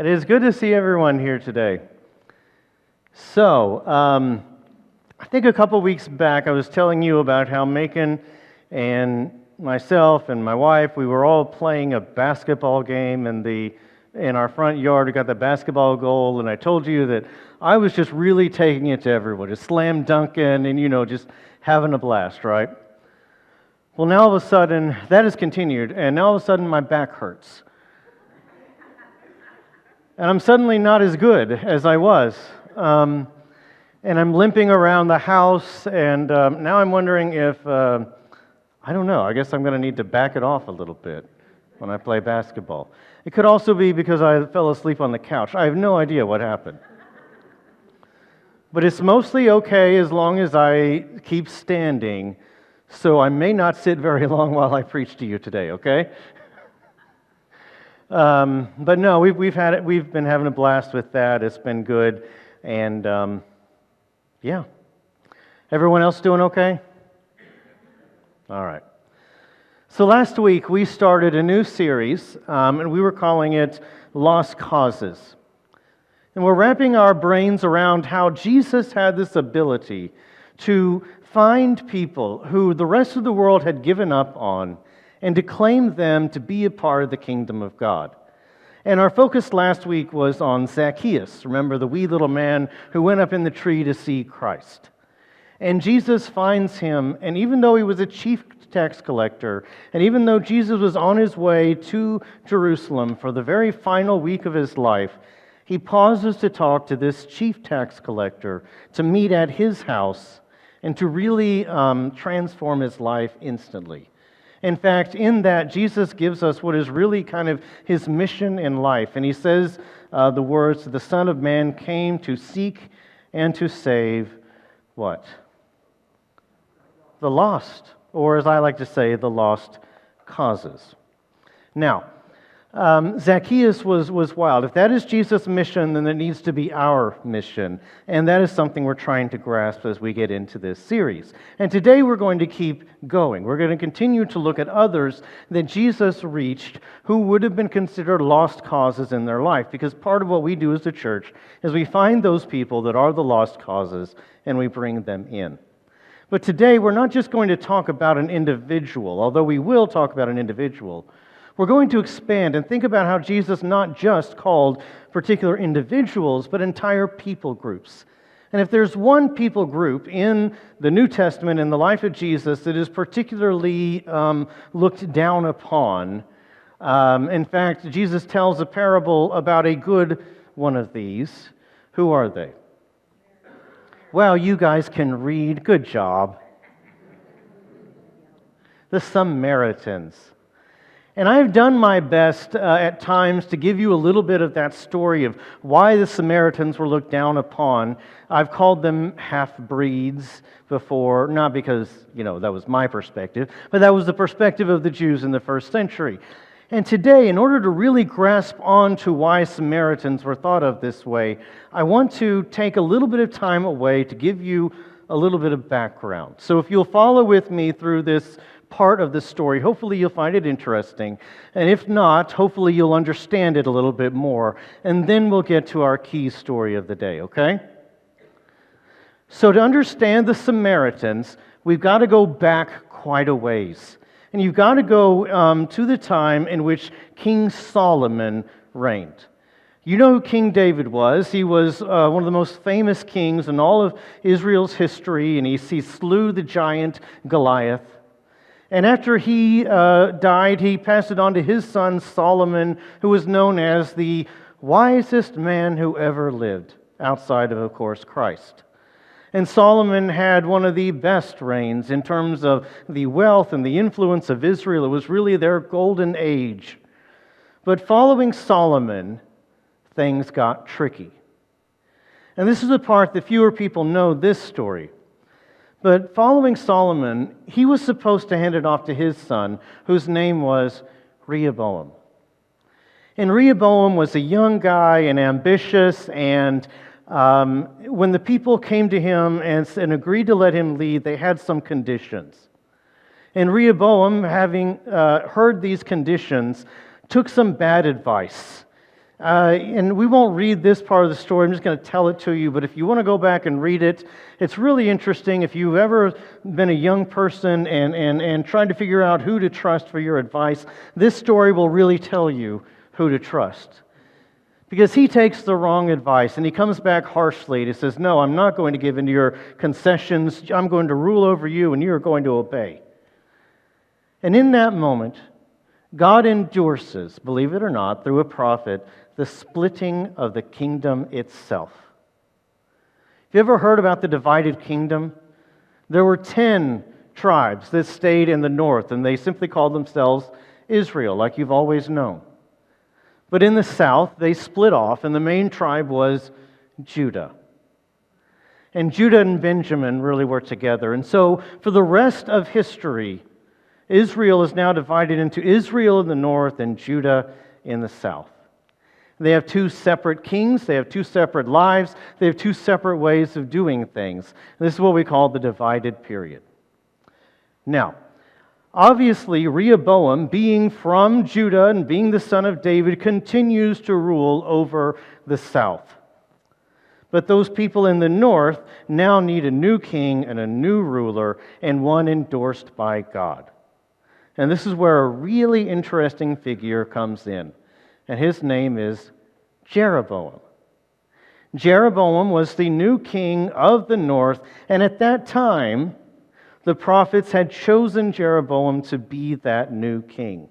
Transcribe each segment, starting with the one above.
It is good to see everyone here today. So, I think a couple weeks back I was telling you about how Macon and myself and my wife, we were all playing a basketball game in our front yard. We got the basketball goal, and I told you that I was just really taking it to everyone, just slam dunking and, just having a blast, right? Well, now all of a sudden, that has continued, and now all of a sudden my back hurts. And I'm suddenly not as good as I was. And I'm limping around the house, and now I'm wondering if, I don't know, I guess I'm going to need to back it off a little bit when I play basketball. It could also be because I fell asleep on the couch. I have no idea what happened. But it's mostly okay as long as I keep standing, so I may not sit very long while I preach to you today, okay? But no, we've been having a blast with that. It's been good, and yeah. Everyone else doing okay? All right. So last week we started a new series, and we were calling it Lost Causes. And we're wrapping our brains around how Jesus had this ability to find people who the rest of the world had given up on and to claim them to be a part of the kingdom of God. And our focus last week was on Zacchaeus. Remember, the wee little man who went up in the tree to see Christ. And Jesus finds him, and even though he was a chief tax collector, and even though Jesus was on his way to Jerusalem for the very final week of his life, he pauses to talk to this chief tax collector, to meet at his house, and to really transform his life instantly. In fact, in that, Jesus gives us what is really kind of his mission in life. And he says the words, "The Son of Man came to seek and to save," what? The lost, or as I like to say, the lost causes. Now, Zacchaeus was wild. If that is Jesus' mission, then it needs to be our mission. And that is something we're trying to grasp as we get into this series. And today we're going to keep going. We're going to continue to look at others that Jesus reached who would have been considered lost causes in their life. Because part of what we do as a church is we find those people that are the lost causes and we bring them in. But today we're not just going to talk about an individual, although we will talk about an individual. We're going to expand and think about how Jesus not just called particular individuals, but entire people groups. And if there's one people group in the New Testament, in the life of Jesus, that is particularly looked down upon, in fact, Jesus tells a parable about a good one of these. Who are they? Well, you guys can read. Good job. The Samaritans. And I've done my best at times to give you a little bit of that story of why the Samaritans were looked down upon. I've called them half-breeds before, not because, that was my perspective, but that was the perspective of the Jews in the first century. And today, in order to really grasp on to why Samaritans were thought of this way, I want to take a little bit of time away to give you a little bit of background. So if you'll follow with me through this part of the story, hopefully you'll find it interesting. And if not, hopefully you'll understand it a little bit more. And then we'll get to our key story of the day, okay? So to understand the Samaritans, we've got to go back quite a ways. And you've got to go to the time in which King Solomon reigned. You know who King David was. He was one of the most famous kings in all of Israel's history, and he slew the giant Goliath. And after he died, he passed it on to his son Solomon, who was known as the wisest man who ever lived, outside of course, Christ. And Solomon had one of the best reigns in terms of the wealth and the influence of Israel. It was really their golden age. But following Solomon, things got tricky. And this is the part that fewer people know this story. But following Solomon, he was supposed to hand it off to his son, whose name was Rehoboam. And Rehoboam was a young guy and ambitious, and when the people came to him and agreed to let him lead, they had some conditions. And Rehoboam, having heard these conditions, took some bad advice. And we won't read this part of the story, I'm just going to tell it to you, but if you want to go back and read it, it's really interesting. If you've ever been a young person and trying to figure out who to trust for your advice, this story will really tell you who to trust. Because he takes the wrong advice and he comes back harshly and he says, no, I'm not going to give in to your concessions, I'm going to rule over you and you're going to obey. And in that moment, God endorses, believe it or not, through a prophet, the splitting of the kingdom itself. Have you ever heard about the divided kingdom? There were 10 tribes that stayed in the north, and they simply called themselves Israel, like you've always known. But in the south, they split off, and the main tribe was Judah. And Judah and Benjamin really were together. And so, for the rest of history, Israel is now divided into Israel in the north and Judah in the south. They have two separate kings, they have two separate lives, they have two separate ways of doing things. This is what we call the divided period. Now, obviously, Rehoboam, being from Judah and being the son of David, continues to rule over the south. But those people in the north now need a new king and a new ruler, and one endorsed by God. And this is where a really interesting figure comes in. And his name is Jeroboam. Jeroboam was the new king of the north, and at that time, the prophets had chosen Jeroboam to be that new king.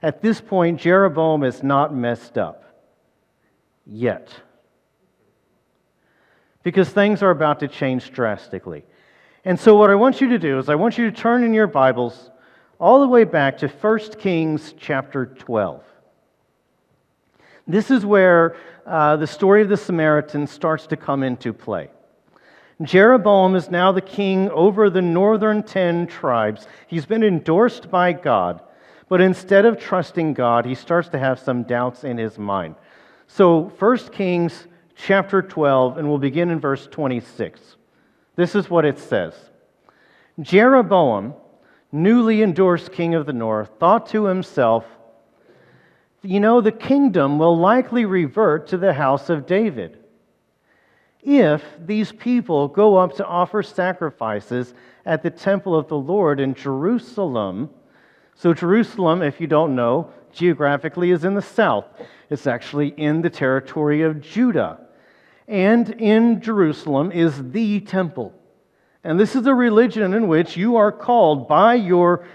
At this point, Jeroboam is not messed up yet, because things are about to change drastically. And so what I want you to do is I want you to turn in your Bibles all the way back to 1 Kings chapter 12. This is where the story of the Samaritans starts to come into play. Jeroboam is now the king over the northern 10 tribes. He's been endorsed by God, but instead of trusting God, he starts to have some doubts in his mind. So 1 Kings chapter 12, and we'll begin in verse 26. This is what it says. Jeroboam, newly endorsed king of the north, thought to himself, the kingdom will likely revert to the house of David if these people go up to offer sacrifices at the temple of the Lord in Jerusalem. So Jerusalem, if you don't know, geographically is in the south. It's actually in the territory of Judah. And in Jerusalem is the temple. And this is a religion in which you are called by your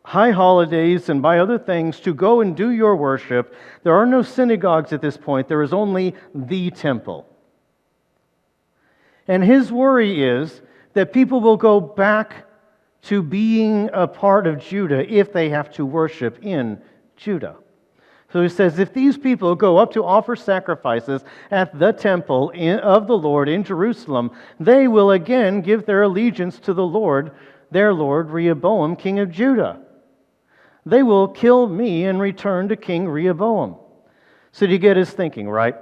high holidays and by other things to go and do your worship. There are no synagogues at this point. There is only the temple. And his worry is that people will go back to being a part of Judah if they have to worship in Judah. So he says, if these people go up to offer sacrifices at the temple of the Lord in Jerusalem, they will again give their allegiance to the Lord, their Lord Rehoboam, king of Judah. They will kill me and return to King Rehoboam. So you get his thinking, right?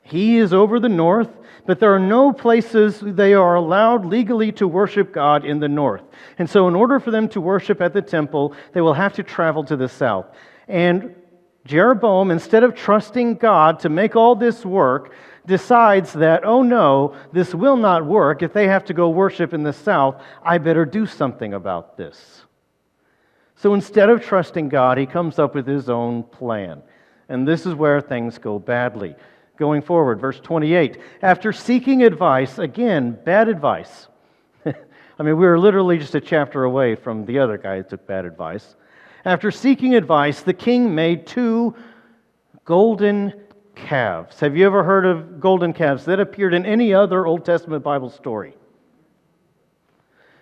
He is over the north, but there are no places they are allowed legally to worship God in the north. And so in order for them to worship at the temple, they will have to travel to the south. And Jeroboam, instead of trusting God to make all this work, decides that, oh no, this will not work. If they have to go worship in the south, I better do something about this. So instead of trusting God, he comes up with his own plan. And this is where things go badly. Going forward, verse 28. After seeking advice, again, bad advice. I mean, we were literally just a chapter away from the other guy that took bad advice. After seeking advice, the king made 2 golden calves. Have you ever heard of golden calves? That appeared in any other Old Testament Bible story.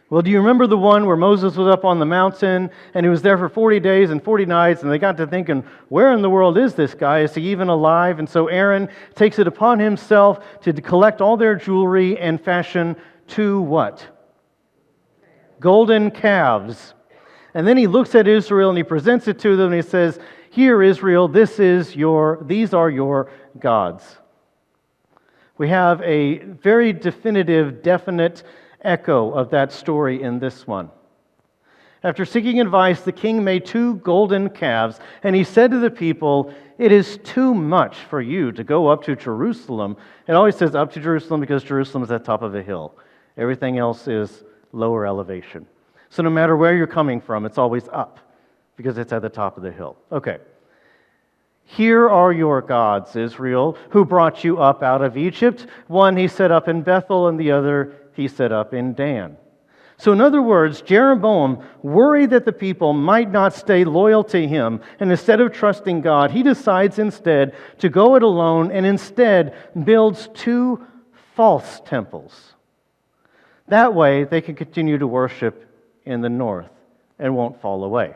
Well, do you remember the one where Moses was up on the mountain and he was there for 40 days and 40 nights, and they got to thinking, where in the world is this guy? Is he even alive? And so Aaron takes it upon himself to collect all their jewelry and fashion 2 what? Golden calves. And then he looks at Israel and he presents it to them and he says, here, Israel, these are your gods. We have a very definitive, definite echo of that story in this one. After seeking advice, the king made 2 golden calves, and he said to the people, "It is too much for you to go up to Jerusalem." It always says up to Jerusalem because Jerusalem is at the top of a hill. Everything else is lower elevation. So no matter where you're coming from, it's always up because it's at the top of the hill. Okay. "Here are your gods, Israel, who brought you up out of Egypt. One he set up in Bethel, and the other he set up in Dan." So in other words, Jeroboam, worried that the people might not stay loyal to him, and instead of trusting God, he decides instead to go it alone and instead builds 2 false temples. That way, they can continue to worship in the north and won't fall away.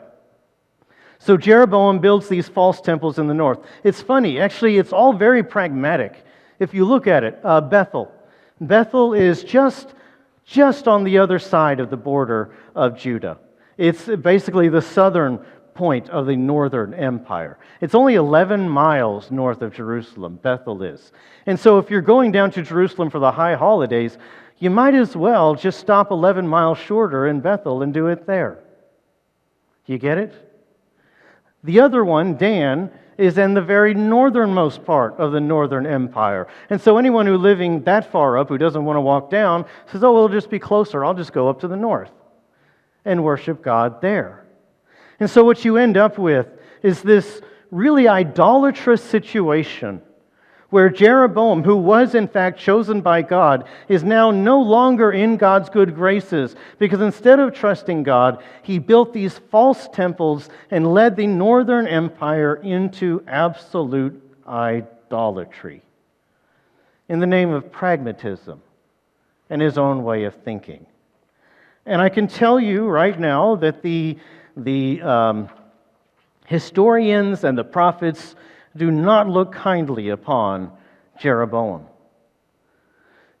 So Jeroboam builds these false temples in the north. It's funny, actually, it's all very pragmatic. If you look at it, Bethel. Bethel is just on the other side of the border of Judah. It's basically the southern point of the northern empire. It's only 11 miles north of Jerusalem, Bethel is. And so if you're going down to Jerusalem for the high holidays, you might as well just stop 11 miles shorter in Bethel and do it there. You get it? The other one, Dan, is in the very northernmost part of the northern empire. And so anyone who living that far up, who doesn't want to walk down, says, "Oh, it'll just be closer. I'll just go up to the north and worship God there." And so what you end up with is this really idolatrous situation where Jeroboam, who was in fact chosen by God, is now no longer in God's good graces, because instead of trusting God, he built these false temples and led the northern empire into absolute idolatry in the name of pragmatism and his own way of thinking. And I can tell you right now that the historians and the prophets do not look kindly upon Jeroboam.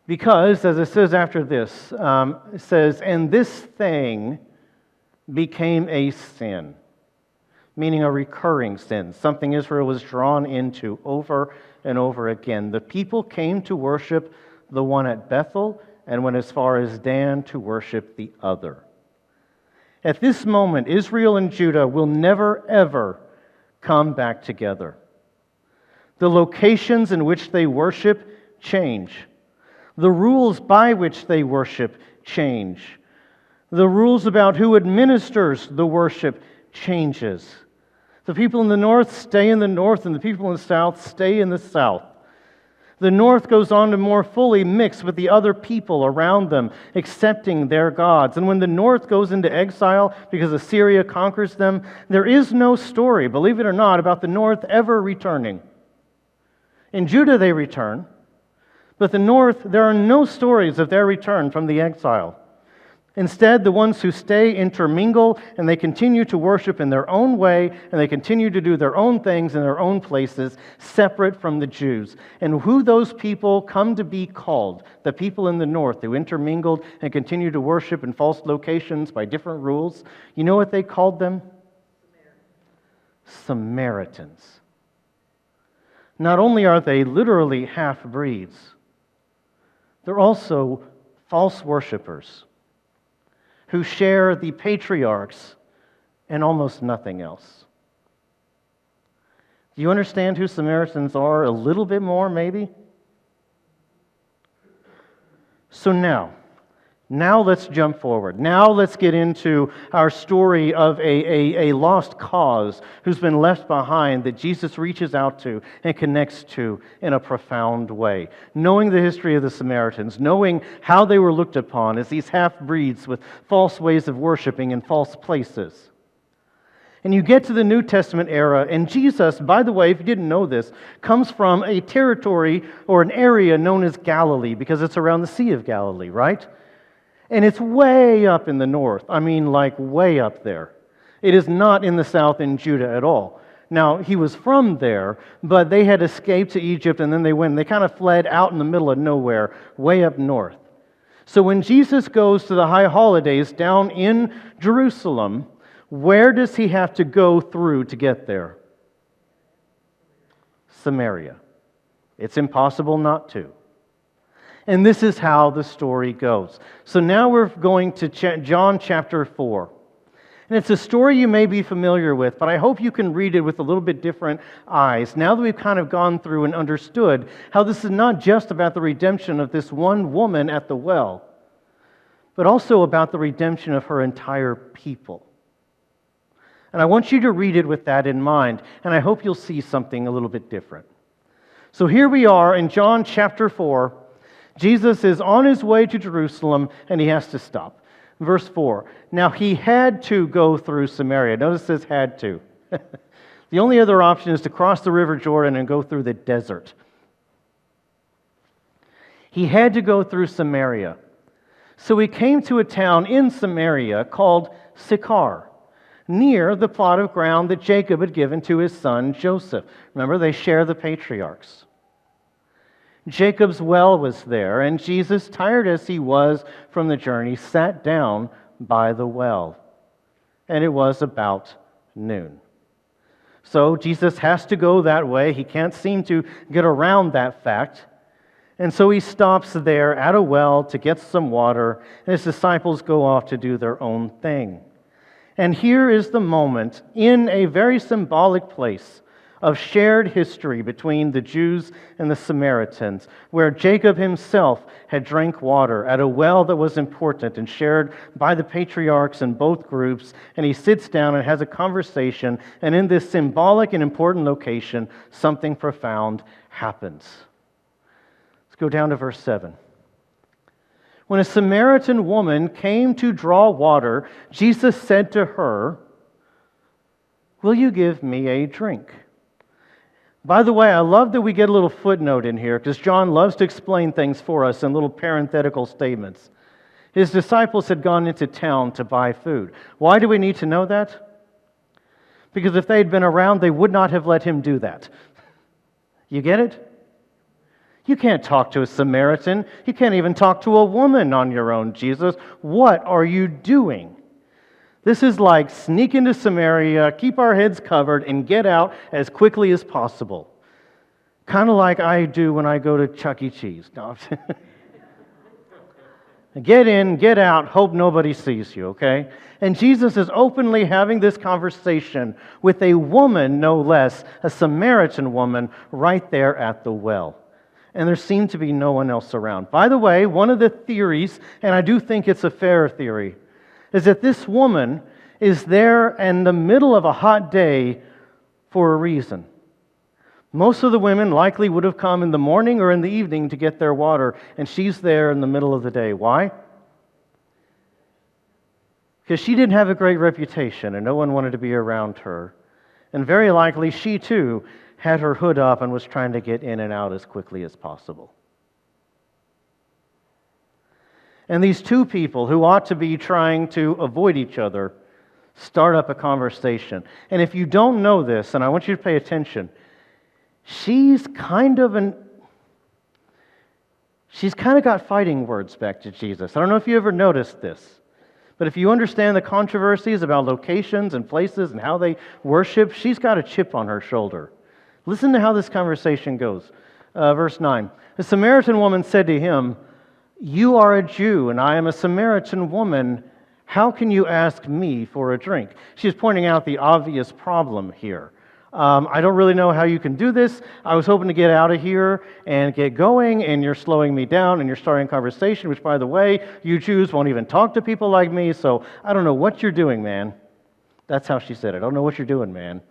Because, as it says after this, it says, "And this thing became a sin," meaning a recurring sin, something Israel was drawn into over and over again. The people came to worship the one at Bethel and went as far as Dan to worship the other. At this moment, Israel and Judah will never, ever come back together. The locations in which they worship change. The rules by which they worship change. The rules about who administers the worship changes. The people in the north stay in the north, and the people in the south stay in the south. The north goes on to more fully mix with the other people around them, accepting their gods. And when the north goes into exile because Assyria conquers them, there is no story, believe it or not, about the north ever returning. In Judah they return, but the north, there are no stories of their return from the exile. Instead, the ones who stay intermingle, and they continue to worship in their own way, and they continue to do their own things in their own places, separate from the Jews. And who those people come to be called, the people in the north who intermingled and continue to worship in false locations by different rules, you know what they called them? Samaritans. Not only are they literally half-breeds, they're also false worshipers who share the patriarchs and almost nothing else. Do you understand who Samaritans are a little bit more, maybe? So now let's jump forward. Now let's get into our story of a lost cause who's been left behind that Jesus reaches out to and connects to in a profound way. Knowing the history of the Samaritans, knowing how they were looked upon as these half-breeds with false ways of worshiping in false places. And you get to the New Testament era, and Jesus, by the way, if you didn't know this, comes from a territory or an area known as Galilee, because it's around the Sea of Galilee, right? And it's way up in the north. I mean, like way up there. It is not in the south in Judah at all. Now, he was from there, but they had escaped to Egypt, and then they kind of fled out in the middle of nowhere, way up north. So when Jesus goes to the high holidays down in Jerusalem, where does he have to go through to get there? Samaria. It's impossible not to. And this is how the story goes. So now we're going to John chapter 4. And it's a story you may be familiar with, but I hope you can read it with a little bit different eyes. Now that we've kind of gone through and understood how this is not just about the redemption of this one woman at the well, but also about the redemption of her entire people. And I want you to read it with that in mind, and I hope you'll see something a little bit different. So here we are in John chapter 4. Jesus is on his way to Jerusalem, and he has to stop. Verse 4, now he had to go through Samaria. Notice it says had to. The only other option is to cross the river Jordan and go through the desert. He had to go through Samaria. So he came to a town in Samaria called Sychar, near the plot of ground that Jacob had given to his son Joseph. Remember, they share the patriarchs. Jacob's well was there, and Jesus, tired as he was from the journey, sat down by the well. And it was about noon. So Jesus has to go that way. He can't seem to get around that fact. And so he stops there at a well to get some water, and his disciples go off to do their own thing. And here is the moment in a very symbolic place of shared history between the Jews and the Samaritans, where Jacob himself had drank water at a well that was important and shared by the patriarchs in both groups, and he sits down and has a conversation, and in this symbolic and important location, something profound happens. Let's go down to verse 7. When a Samaritan woman came to draw water, Jesus said to her, "Will you give me a drink?" By the way, I love that we get a little footnote in here because John loves to explain things for us in little parenthetical statements. His disciples had gone into town to buy food. Why do we need to know that? Because if they had been around, they would not have let him do that. You get it? You can't talk to a Samaritan. You can't even talk to a woman on your own, Jesus. What are you doing? This is like sneak into Samaria, keep our heads covered, and get out as quickly as possible. Kind of like I do when I go to Chuck E. Cheese. No. Get in, get out, hope nobody sees you, okay? And Jesus is openly having this conversation with a woman, no less, a Samaritan woman, right there at the well. And there seemed to be no one else around. By the way, one of the theories, and I do think it's a fair theory, is that this woman is there in the middle of a hot day for a reason. Most of the women likely would have come in the morning or in the evening to get their water, and she's there in the middle of the day. Why? Because she didn't have a great reputation, and no one wanted to be around her. And very likely, she too had her hood up and was trying to get in and out as quickly as possible. And these two people who ought to be trying to avoid each other start up a conversation. And if you don't know this, and I want you to pay attention, she's kind of got fighting words back to Jesus. I don't know if you ever noticed this, but if you understand the controversies about locations and places and how they worship, she's got a chip on her shoulder. Listen to how this conversation goes. Verse 9. The Samaritan woman said to him, "You are a Jew, and I am a Samaritan woman. How can you ask me for a drink?" She's pointing out the obvious problem here. I don't really know how you can do this. I was hoping to get out of here and get going, and you're slowing me down, and you're starting a conversation, which, by the way, you Jews won't even talk to people like me, so I don't know what you're doing, man. That's how she said it. I don't know what you're doing, man.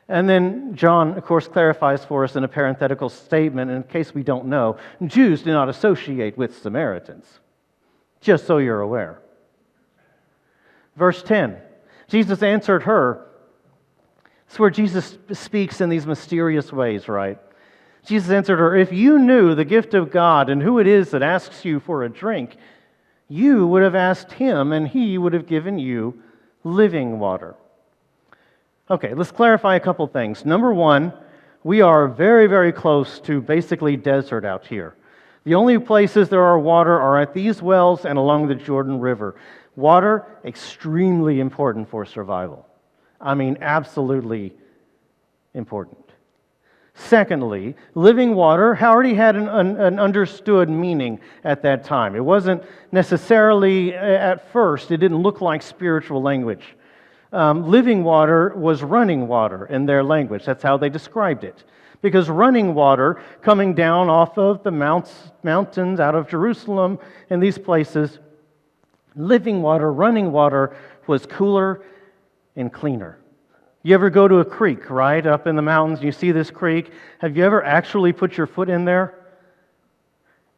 And then John, of course, clarifies for us in a parenthetical statement, in case we don't know, Jews do not associate with Samaritans, just so you're aware. Verse 10, Jesus answered her. It's where Jesus speaks in these mysterious ways, right? Jesus answered her, "If you knew the gift of God and who it is that asks you for a drink, you would have asked him, and he would have given you living water." Okay, let's clarify a couple things. Number one, we are very, very close to basically desert out here. The only places there are water are at these wells and along the Jordan River. Water, extremely important for survival. I mean, absolutely important. Secondly, living water already had an understood meaning at that time. It wasn't necessarily, at first, it didn't look like spiritual language. Living water was running water in their language. That's how they described it. Because running water coming down off of the mountains out of Jerusalem and these places, living water, running water was cooler and cleaner. You ever go to a creek, right, up in the mountains, and you see this creek? Have you ever actually put your foot in there?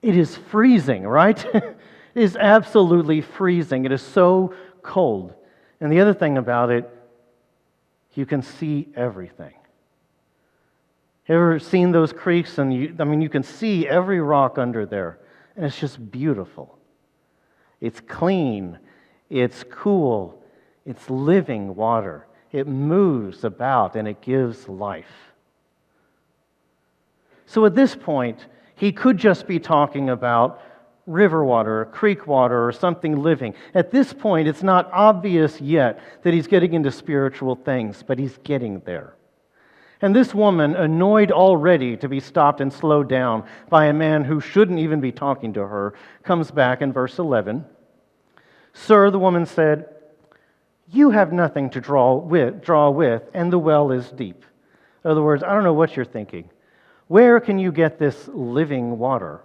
It is freezing, right? It is absolutely freezing. It is so cold. And the other thing about it, you can see everything. You ever seen those creeks? And you can see every rock under there. And it's just beautiful. It's clean. It's cool. It's living water. It moves about and it gives life. So at this point, he could just be talking about river water, or creek water, or something living. At this point, it's not obvious yet that he's getting into spiritual things, but he's getting there. And this woman, annoyed already to be stopped and slowed down by a man who shouldn't even be talking to her, comes back in verse 11. "Sir," the woman said, "you have nothing to draw with, and the well is deep." In other words, I don't know what you're thinking. Where can you get this living water?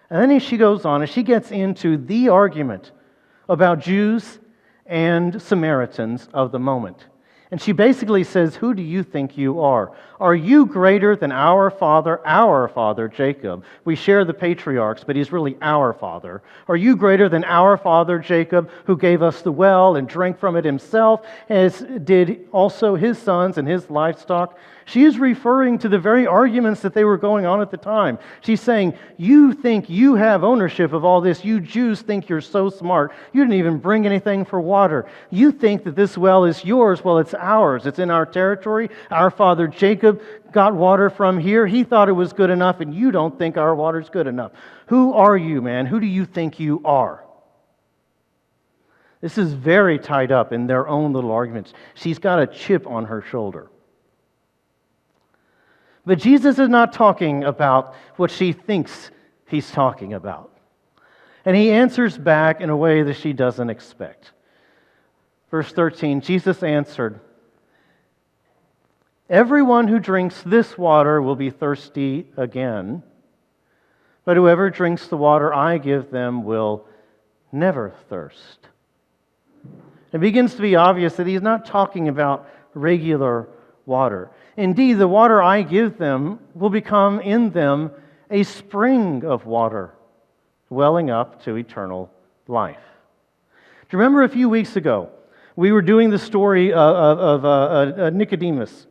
And then she goes on and she gets into the argument about Jews and Samaritans of the moment. And she basically says, "Who do you think you are? Are you greater than our father Jacob? We share the patriarchs, but he's really our father. Are you greater than our father Jacob, who gave us the well and drank from it himself, as did also his sons and his livestock?" She is referring to the very arguments that they were going on at the time. She's saying, you think you have ownership of all this. You Jews think you're so smart. You didn't even bring anything for water. You think that this well is yours. Well, it's ours. It's in our territory. Our father Jacob got water from here. He thought it was good enough, and you don't think our water's good enough. Who are you, man? Who do you think you are? This is very tied up in their own little arguments. She's got a chip on her shoulder. But Jesus is not talking about what she thinks he's talking about. And he answers back in a way that she doesn't expect. Verse 13, Jesus answered, "Everyone who drinks this water will be thirsty again, but whoever drinks the water I give them will never thirst." It begins to be obvious that he's not talking about regular water. Indeed, the water I give them will become in them a spring of water, welling up to eternal life. Do you remember a few weeks ago, we were doing the story of Nicodemus,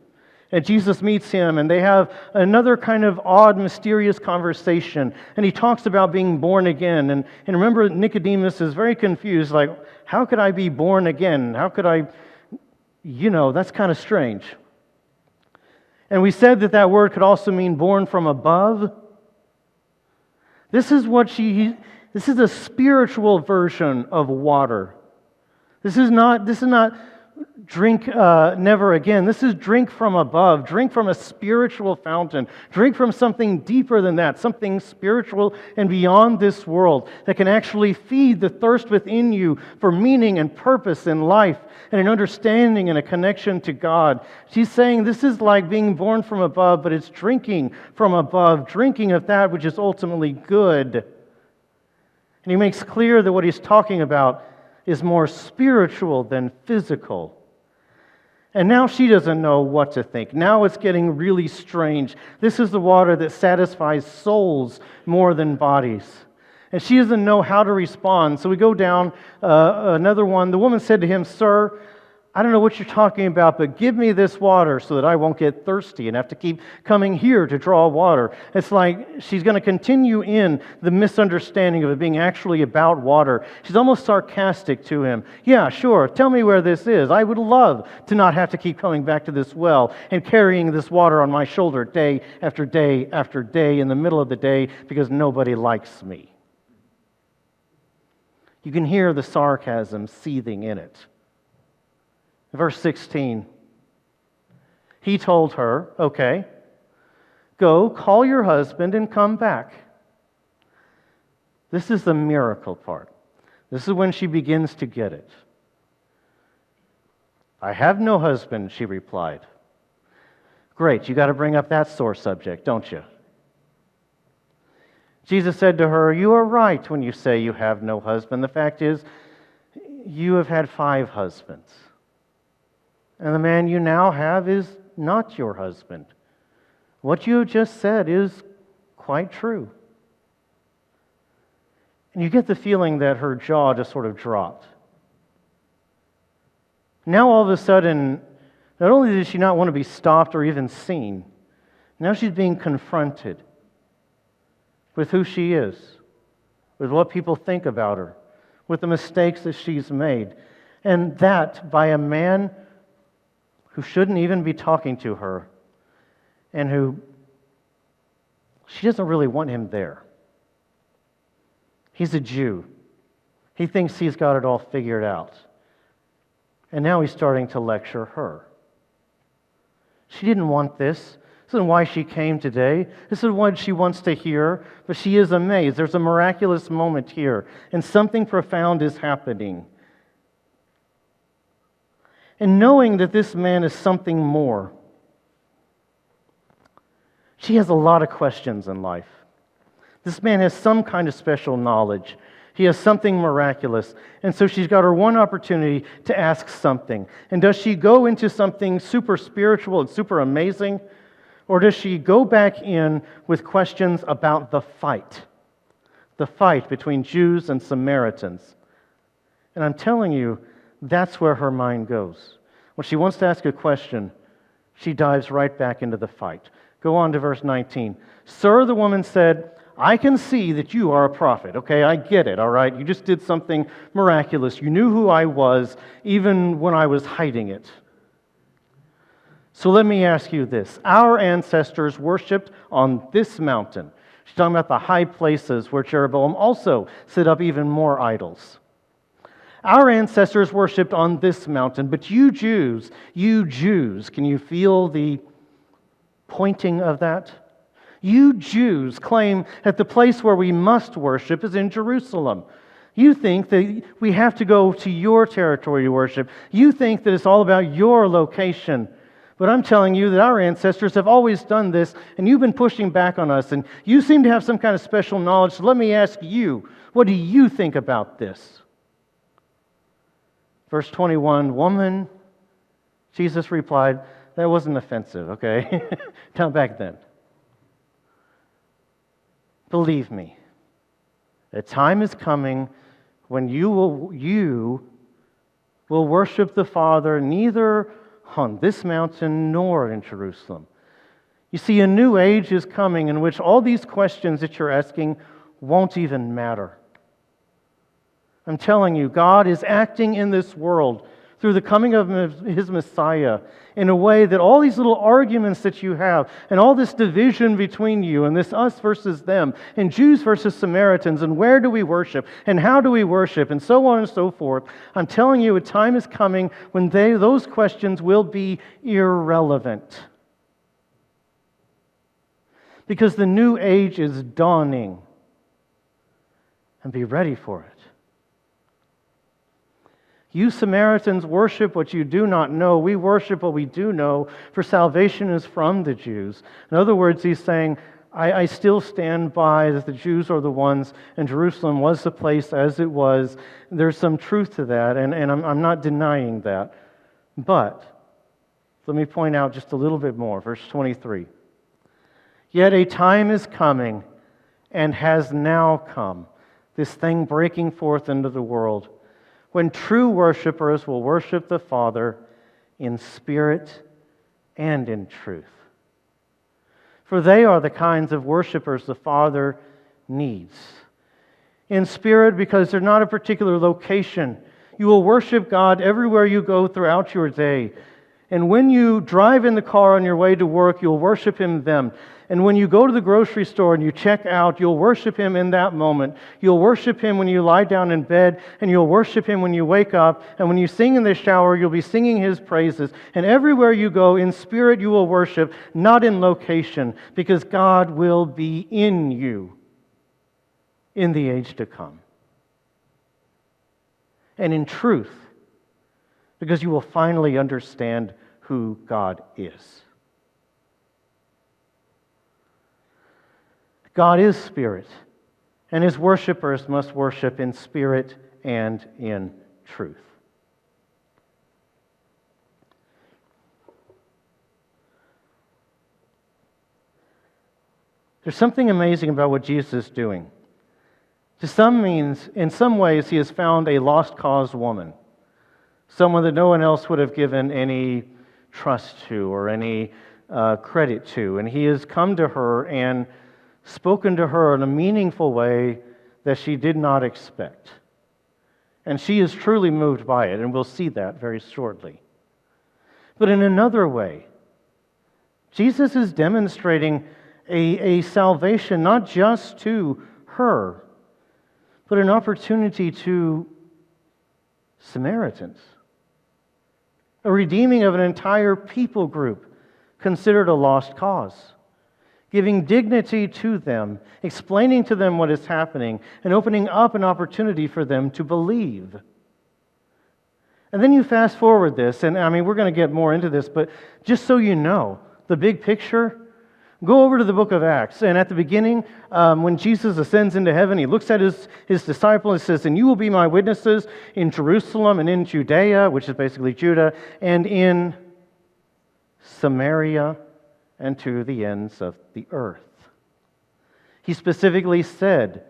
and Jesus meets him, and they have another kind of odd, mysterious conversation, and he talks about being born again. And remember, Nicodemus is very confused, like, how could I be born again? How could I, that's kind of strange. And we said that word could also mean born from above. This is a spiritual version of water. This is not drink never again. This is drink from above. Drink from a spiritual fountain. Drink from something deeper than that, something spiritual and beyond this world that can actually feed the thirst within you for meaning and purpose in life and an understanding and a connection to God. She's saying this is like being born from above, but it's drinking from above, drinking of that which is ultimately good. And he makes clear that what he's talking about is more spiritual than physical. And now she doesn't know what to think. Now it's getting really strange. This is the water that satisfies souls more than bodies. And she doesn't know how to respond. So we go down another one. The woman said to him, "Sir, I don't know what you're talking about, but give me this water so that I won't get thirsty and have to keep coming here to draw water." It's like she's going to continue in the misunderstanding of it being actually about water. She's almost sarcastic to him. "Yeah, sure, tell me where this is. I would love to not have to keep coming back to this well and carrying this water on my shoulder day after day after day in the middle of the day because nobody likes me." You can hear the sarcasm seething in it. Verse 16, he told her, "Okay, Go, call your husband and come back. This is the miracle part. This is when she begins to get it. I have no husband, she replied. Great, you got to bring up that sore subject, don't you? Jesus said to her, you are right when you say you have no husband. The fact is, you have had 5 husbands. And the man you now have is not your husband. What you have just said is quite true. And you get the feeling that her jaw just sort of dropped. Now all of a sudden, not only did she not want to be stopped or even seen, now she's being confronted with who she is, with what people think about her, with the mistakes that she's made, and that by a man who shouldn't even be talking to her, and who she doesn't really want him there. He's a Jew. He thinks he's got it all figured out. And now he's starting to lecture her. She didn't want this. This isn't why she came today. This is what she wants to hear, but she is amazed. There's a miraculous moment here, and something profound is happening. And knowing that this man is something more, she has a lot of questions in life. This man has some kind of special knowledge. He has something miraculous. And so she's got her one opportunity to ask something. And does she go into something super spiritual and super amazing? Or does she go back in with questions about the fight? The fight between Jews and Samaritans. And I'm telling you, that's where her mind goes. When she wants to ask a question, she dives right back into the fight. Go on to verse 19. Sir, the woman said, I can see that you are a prophet. Okay, I get it, all right? You just did something miraculous. You knew who I was, even when I was hiding it. So let me ask you this. Our ancestors worshipped on this mountain. She's talking about the high places where Jeroboam also set up even more idols. Our ancestors worshipped on this mountain, but you Jews, can you feel the pointing of that? You Jews claim that the place where we must worship is in Jerusalem. You think that we have to go to your territory to worship. You think that it's all about your location. But I'm telling you that our ancestors have always done this, and you've been pushing back on us, and you seem to have some kind of special knowledge. So let me ask you, what do you think about this? Verse 21, woman, Jesus replied, that wasn't offensive, okay? Tell back then. Believe me, a time is coming when you will worship the Father neither on this mountain nor in Jerusalem. You see, a new age is coming in which all these questions that you're asking won't even matter. I'm telling you, God is acting in this world through the coming of His Messiah in a way that all these little arguments that you have and all this division between you and this us versus them and Jews versus Samaritans and where do we worship and how do we worship and so on and so forth, I'm telling you a time is coming when those questions will be irrelevant. Because the new age is dawning. And be ready for it. You Samaritans worship what you do not know. We worship what we do know, for salvation is from the Jews. In other words, he's saying, I still stand by that the Jews are the ones, and Jerusalem was the place as it was. There's some truth to that, and I'm not denying that. But let me point out just a little bit more. Verse 23. Yet a time is coming, and has now come, this thing breaking forth into the world, when true worshipers will worship the Father in spirit and in truth. For they are the kinds of worshipers the Father needs. In spirit, because they're not a particular location. You will worship God everywhere you go throughout your day. And when you drive in the car on your way to work, you'll worship Him then. And when you go to the grocery store and you check out, you'll worship Him in that moment. You'll worship Him when you lie down in bed, and you'll worship Him when you wake up. And when you sing in the shower, you'll be singing His praises. And everywhere you go, in spirit you will worship, not in location, because God will be in you in the age to come. And in truth, because you will finally understand who God is. God is spirit, and His worshipers must worship in spirit and in truth. There's something amazing about what Jesus is doing. In some ways, He has found a lost cause woman, someone that no one else would have given any trust to or any credit to. And He has come to her and spoken to her in a meaningful way that she did not expect. And she is truly moved by it, and we'll see that very shortly. But in another way, Jesus is demonstrating a salvation not just to her, but an opportunity to Samaritans. A redeeming of an entire people group considered a lost cause. Giving dignity to them, explaining to them what is happening, and opening up an opportunity for them to believe. And then you fast forward this, and we're going to get more into this, but just so you know, the big picture, go over to the book of Acts, and at the beginning, when Jesus ascends into heaven, He looks at his disciples and says, "And you will be my witnesses in Jerusalem and in Judea," which is basically Judah, "and in Samaria, and to the ends of the earth." He specifically said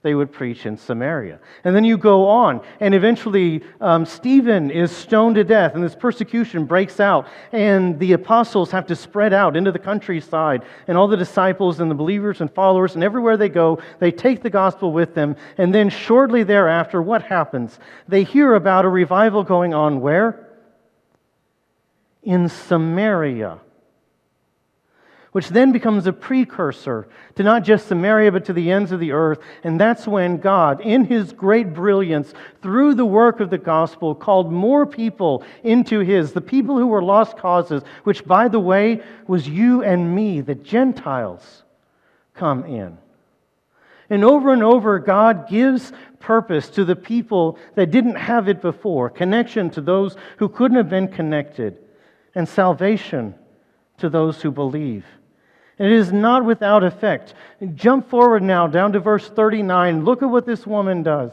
they would preach in Samaria. And then you go on, and eventually Stephen is stoned to death, and this persecution breaks out, and the apostles have to spread out into the countryside, and all the disciples and the believers and followers, and everywhere they go, they take the gospel with them. And then shortly thereafter, what happens? They hear about a revival going on where? In Samaria, which then becomes a precursor to not just Samaria, but to the ends of the earth. And that's when God, in His great brilliance, through the work of the gospel, called more people into the people who were lost causes, which, by the way, was you and me, the Gentiles, come in. And over, God gives purpose to the people that didn't have it before, connection to those who couldn't have been connected, and salvation to those who believe. And it is not without effect. Jump forward now down to verse 39. Look at what this woman does.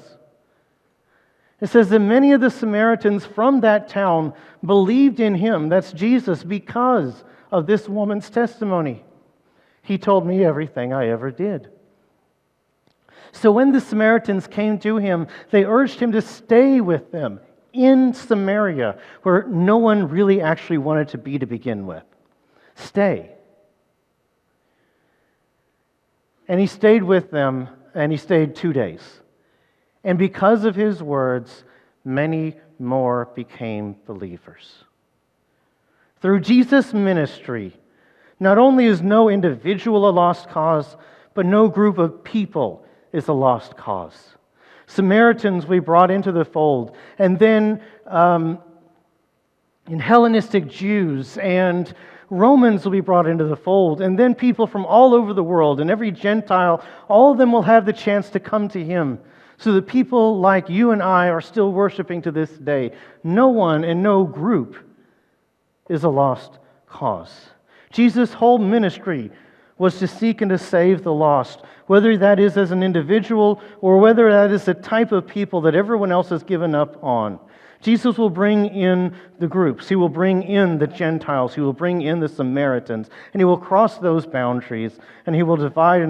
It says that many of the Samaritans from that town believed in Him, that's Jesus, because of this woman's testimony. "He told me everything I ever did." So when the Samaritans came to Him, they urged Him to stay with them in Samaria, where no one really actually wanted to be to begin with. Stay. And He stayed with them, and He stayed 2 days. And because of His words, many more became believers. Through Jesus' ministry, not only is no individual a lost cause, but no group of people is a lost cause. Samaritans we brought into the fold, and then in Hellenistic Jews and Romans will be brought into the fold, and then people from all over the world, and every Gentile, all of them will have the chance to come to Him. So that people like you and I are still worshiping to this day. No one and no group is a lost cause. Jesus' whole ministry was to seek and to save the lost, whether that is as an individual or whether that is a type of people that everyone else has given up on. Jesus will bring in the groups. He will bring in the Gentiles. He will bring in the Samaritans. And He will cross those boundaries, and He will provide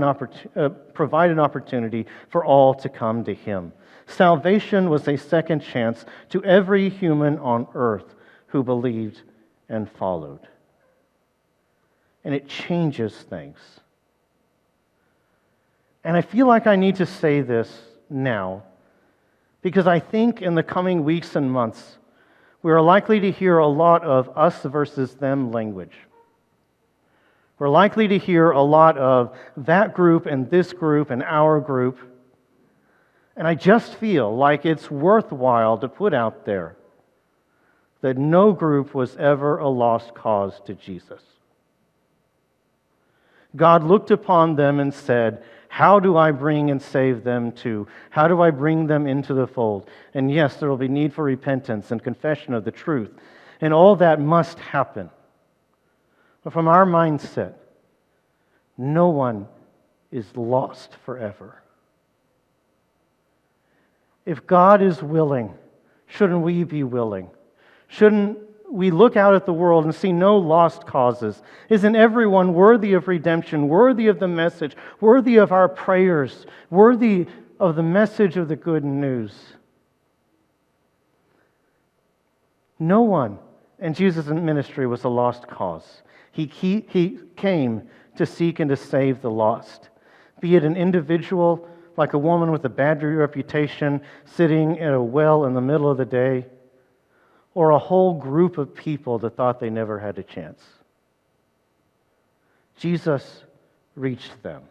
an opportunity for all to come to Him. Salvation was a second chance to every human on earth who believed and followed. And it changes things. And I feel like I need to say this now, because I think in the coming weeks and months, we are likely to hear a lot of us versus them language. We're likely to hear a lot of that group and this group and our group. And I just feel like it's worthwhile to put out there that no group was ever a lost cause to Jesus. God looked upon them and said, how do I bring and save them too? How do I bring them into the fold? And yes, there will be need for repentance and confession of the truth. And all that must happen. But from our mindset, no one is lost forever. If God is willing, shouldn't we be willing? Shouldn't we look out at the world and see no lost causes? Isn't everyone worthy of redemption, worthy of the message, worthy of our prayers, worthy of the message of the good news? No one in Jesus' ministry was a lost cause. He came to seek and to save the lost, be it an individual like a woman with a bad reputation sitting in a well in the middle of the day, or a whole group of people that thought they never had a chance. Jesus reached them.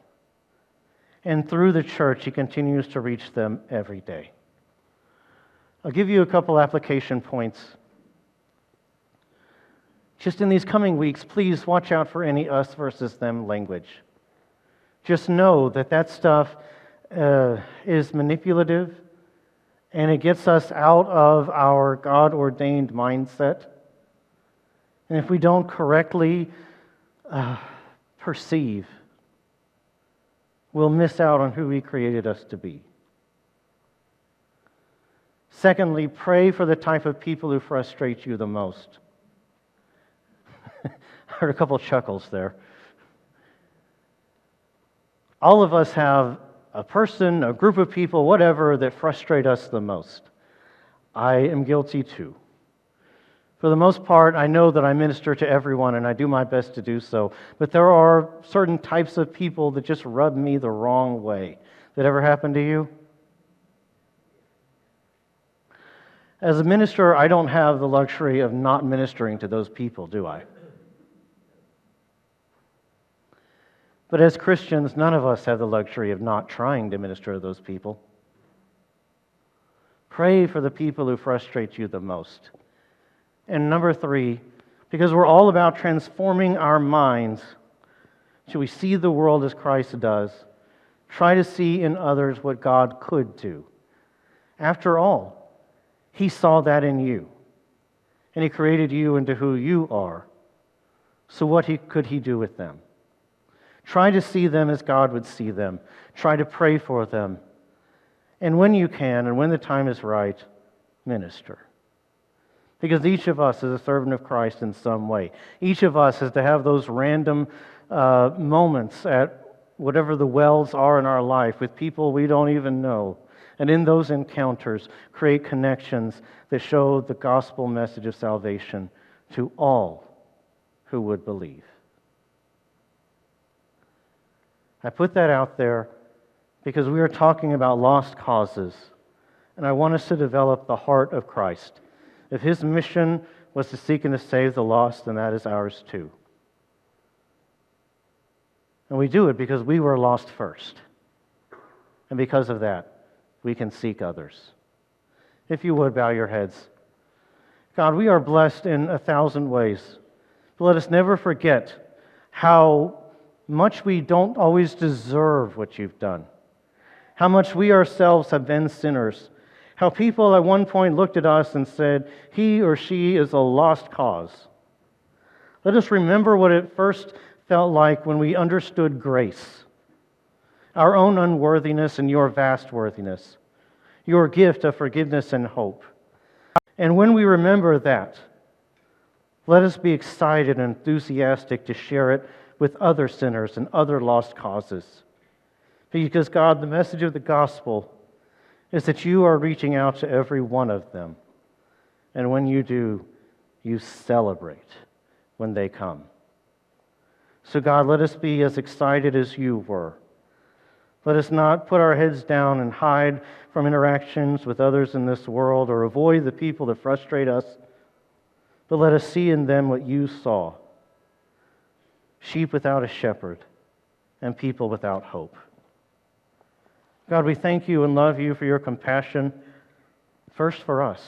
And through the church, He continues to reach them every day. I'll give you a couple application points. Just in these coming weeks, please watch out for any us versus them language. Just know that that stuff is manipulative, and it gets us out of our God-ordained mindset. And if we don't correctly perceive, we'll miss out on who He created us to be. Secondly, pray for the type of people who frustrate you the most. I heard a couple chuckles there. All of us have a person, a group of people, whatever, that frustrate us the most. I am guilty too. For the most part, I know that I minister to everyone and I do my best to do so, but there are certain types of people that just rub me the wrong way. That ever happen to you? As a minister, I don't have the luxury of not ministering to those people, do I? But as Christians, none of us have the luxury of not trying to minister to those people. Pray for the people who frustrate you the most. And number 3, because we're all about transforming our minds, should we see the world as Christ does, try to see in others what God could do. After all, He saw that in you, and He created you into who you are. So what could He do with them? Try to see them as God would see them. Try to pray for them. And when you can, and when the time is right, minister. Because each of us is a servant of Christ in some way. Each of us has to have those random moments at whatever the wells are in our life with people we don't even know. And in those encounters, create connections that show the gospel message of salvation to all who would believe. I put that out there because we are talking about lost causes, and I want us to develop the heart of Christ. If His mission was to seek and to save the lost, then that is ours too. And we do it because we were lost first. And because of that, we can seek others. If you would, bow your heads. God, we are blessed in 1,000 ways. But let us never forget how much we don't always deserve what You've done. How much we ourselves have been sinners. How people at one point looked at us and said, he or she is a lost cause. Let us remember what it first felt like when we understood grace. Our own unworthiness and Your vast worthiness. Your gift of forgiveness and hope. And when we remember that, let us be excited and enthusiastic to share it with other sinners and other lost causes. Because, God, the message of the gospel is that You are reaching out to every one of them. And when You do, You celebrate when they come. So, God, let us be as excited as You were. Let us not put our heads down and hide from interactions with others in this world or avoid the people that frustrate us but let us see in them what you saw: sheep without a shepherd and people without hope. God, we thank you and love you for your compassion, first for us,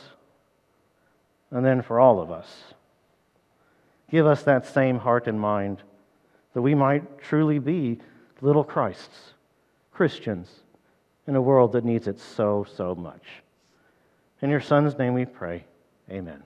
and then for all of us. Give us that same heart and mind, that we might truly be little Christs, Christians, in a world that needs it so, so much. In your Son's name we pray. Amen.